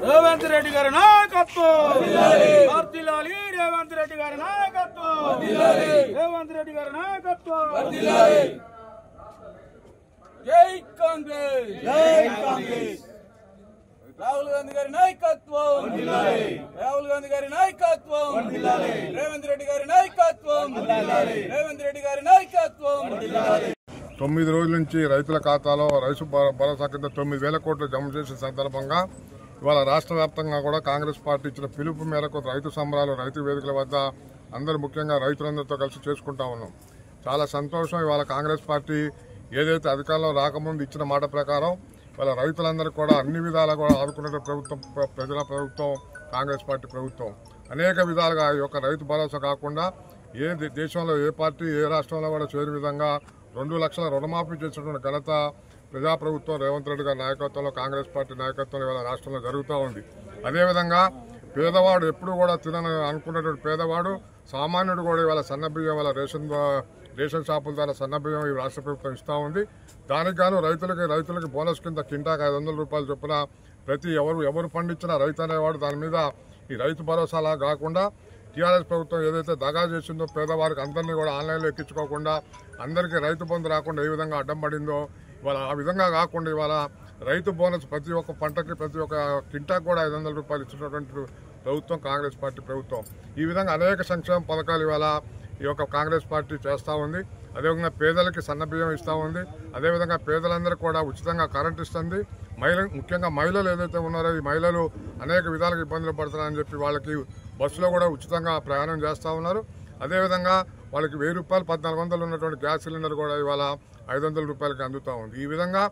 రేవంత్ రెడ్డి గారి నాయకత్వం వర్ధిల్లాలి. రేవంత్ రెడ్డి గారి నాయకత్వం రేవంత్ రెడ్డి గారి నాయకత్వం. జై కాంగ్రెస్ జై కాంగ్రెస్. రాహుల్ గాంధీ గారి నాయకత్వం రాహుల్ గాంధీ గారి నాయకత్వం రేవంత్ రెడ్డి గారి నాయకత్వం రేవంత్ రెడ్డి గారి నాయకత్వం. 9 రోజుల నుంచి రైతుల ఖాతాలో రైతు భరోసా కింద 9,000 కోట్లు జమ చేసిన సందర్భంగా ఇవాళ రాష్ట్ర వ్యాప్తంగా కూడా కాంగ్రెస్ పార్టీ ఇచ్చిన పిలుపు మేరకు రైతు సంబరాలు రైతు వేదికల వద్ద అందరూ ముఖ్యంగా రైతులందరితో కలిసి చేసుకుంటా ఉన్నాం. చాలా సంతోషం. ఇవాళ కాంగ్రెస్ పార్టీ ఏదైతే అధికారంలో రాకముందు ఇచ్చిన మాట ప్రకారం ఇవాళ రైతులందరూ కూడా అన్ని విధాలా కూడా ఆదుకునే ప్రభుత్వం ప్రజల ప్రభుత్వం కాంగ్రెస్ పార్టీ ప్రభుత్వం. అనేక విధాలుగా ఈ యొక్క రైతు భరోసా కాకుండా ఏ దేశంలో ఏ పార్టీ ఏ రాష్ట్రంలో కూడా చేయని విధంగా 2 లక్షల రుణమాఫీ చేసినటువంటి ఘనత ప్రజాప్రభుత్వం రేవంత్ రెడ్డి గారి నాయకత్వంలో కాంగ్రెస్ పార్టీ నాయకత్వంలో ఇవాళ రాష్ట్రంలో జరుగుతూ ఉంది. అదేవిధంగా పేదవాడు ఎప్పుడు కూడా తినని అనుకున్నటువంటి పేదవాడు సామాన్యుడు కూడా ఇవాళ సన్నబియ్యం వల్ల రేషన్ షాపుల ద్వారా సన్నబియ్యం ఈ రాష్ట్ర ప్రభుత్వం ఇస్తూ ఉంది. దానికి గాను రైతులకి బోనస్ కింద కింటాకు 500 రూపాయలు చొప్పున ప్రతి ఎవరు పండించిన రైతు అనేవాడు దాని మీద ఈ రైతు భరోసాలా కాకుండా టీఆర్ఎస్ ప్రభుత్వం ఏదైతే దగా చేసిందో పేదవారికి అందరినీ కూడా ఆన్లైన్లో ఎక్కించుకోకుండా అందరికీ రైతు బంధు రాకుండా ఏ విధంగా అడ్డం పడిందో ఇవాళ ఆ విధంగా కాకుండా ఇవాళ రైతు బోనస్ ప్రతి ఒక్క పంటకి ప్రతి ఒక్క కింటాకు కూడా 500 రూపాయలు ఇచ్చినటువంటి ప్రభుత్వం కాంగ్రెస్ పార్టీ ప్రభుత్వం. ఈ విధంగా అనేక సంక్షేమ పథకాలు ఇవాళ ఈ యొక్క కాంగ్రెస్ పార్టీ చేస్తూ ఉంది. అదేవిధంగా పేదలకి సన్నబియ్యం ఇస్తూ ఉంది. అదేవిధంగా పేదలందరికీ కూడా ఉచితంగా కరెంట్ ఇస్తుంది. ముఖ్యంగా మహిళలు ఏదైతే ఉన్నారో ఈ మహిళలు అనేక విధాలుగా ఇబ్బందులు పడుతున్నారని చెప్పి వాళ్ళకి బస్సులో కూడా ఉచితంగా ప్రయాణం చేస్తూ ఉన్నారు. అదేవిధంగా వాళ్ళకి 1000 రూపాయలు 1400 ఉన్నటువంటి గ్యాస్ సిలిండర్ కూడా ఇవాళ 500 రూపాయలకి అందుతూ ఉంది. ఈ విధంగా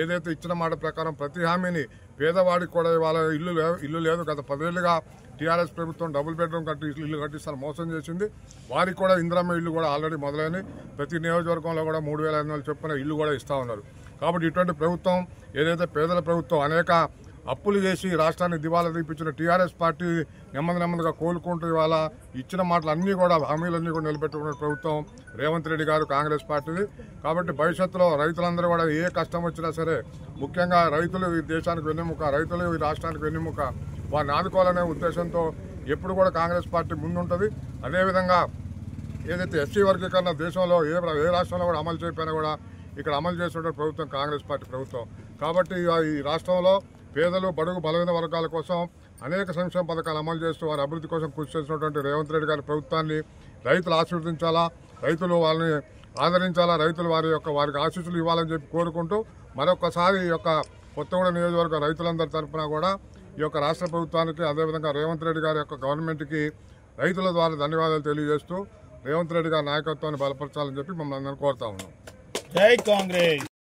ఏదైతే ఇచ్చిన మాట ప్రకారం ప్రతి హామీని పేదవాడికి కూడా ఇవాళ ఇల్లు లేదు. గత 10 ఏళ్లుగా టీఆర్ఎస్ ప్రభుత్వం డబుల్ బెడ్రూమ్ ఇల్లు కట్టిస్తాను మోసం చేసింది. వారికి కూడా ఇందిరమ్మ ఇల్లు కూడా ఆల్రెడీ మొదలైనవి. ప్రతి నియోజకవర్గంలో కూడా 3,500 చొప్పున ఇల్లు కూడా ఇస్తూ ఉన్నారు. కాబట్టి ఇటువంటి ప్రభుత్వం ఏదైతే పేదల ప్రభుత్వం అనేక అప్పులు చేసి రాష్ట్రాన్ని దివాలా తీపించిన టీఆర్ఎస్ పార్టీ నెమ్మదిగా కోలుకుంటూ ఇవాళ ఇచ్చిన మాటలు అన్నీ కూడా హామీలన్నీ కూడా నిలబెట్టుకున్న ప్రభుత్వం రేవంత్ రెడ్డి గారు కాంగ్రెస్ పార్టీది. కాబట్టి భవిష్యత్తులో రైతులందరూ కూడా ఏ కష్టం వచ్చినా సరే ముఖ్యంగా రైతులు ఈ దేశానికి వెన్నెముక, రైతులు ఈ రాష్ట్రానికి వెన్నెముక, వారిని ఆదుకోవాలనే ఉద్దేశంతో ఎప్పుడు కూడా కాంగ్రెస్ పార్టీ ముందుంటుంది. అదేవిధంగా ఏదైతే ఎస్సీ వర్గీకరణ దేశంలో ఏ రాష్ట్రంలో కూడా అమలు చేయకపోయినా కూడా ఇక్కడ అమలు చేస్తున్న ప్రభుత్వం కాంగ్రెస్ పార్టీ ప్రభుత్వం. కాబట్టి ఈ రాష్ట్రంలో పేదలు బడుగు బలహీన వర్గాల కోసం అనేక సంక్షేమ పథకాలు అమలు చేస్తూ వారి అభివృద్ధి కోసం కృషి చేసినటువంటి రేవంత్ రెడ్డి గారి ప్రభుత్వాన్ని రైతులు ఆశీర్వదించాలా, రైతులు వాళ్ళని ఆదరించాలా, రైతులు వారికి ఆశీస్సులు ఇవ్వాలని చెప్పి కోరుకుంటూ మరొకసారి ఈ యొక్క కొత్తగూడెం నియోజకవర్గ రైతులందరి తరఫున కూడా ఈ యొక్క రాష్ట్ర ప్రభుత్వానికి అదేవిధంగా రేవంత్ రెడ్డి గారి యొక్క గవర్నమెంట్కి రైతుల ద్వారా ధన్యవాదాలు తెలియజేస్తూ రేవంత్ రెడ్డి గారి నాయకత్వాన్ని బలపరచాలని చెప్పి మమ్మల్ని అందరినీ కోరుతా ఉన్నాం. జై కాంగ్రెస్.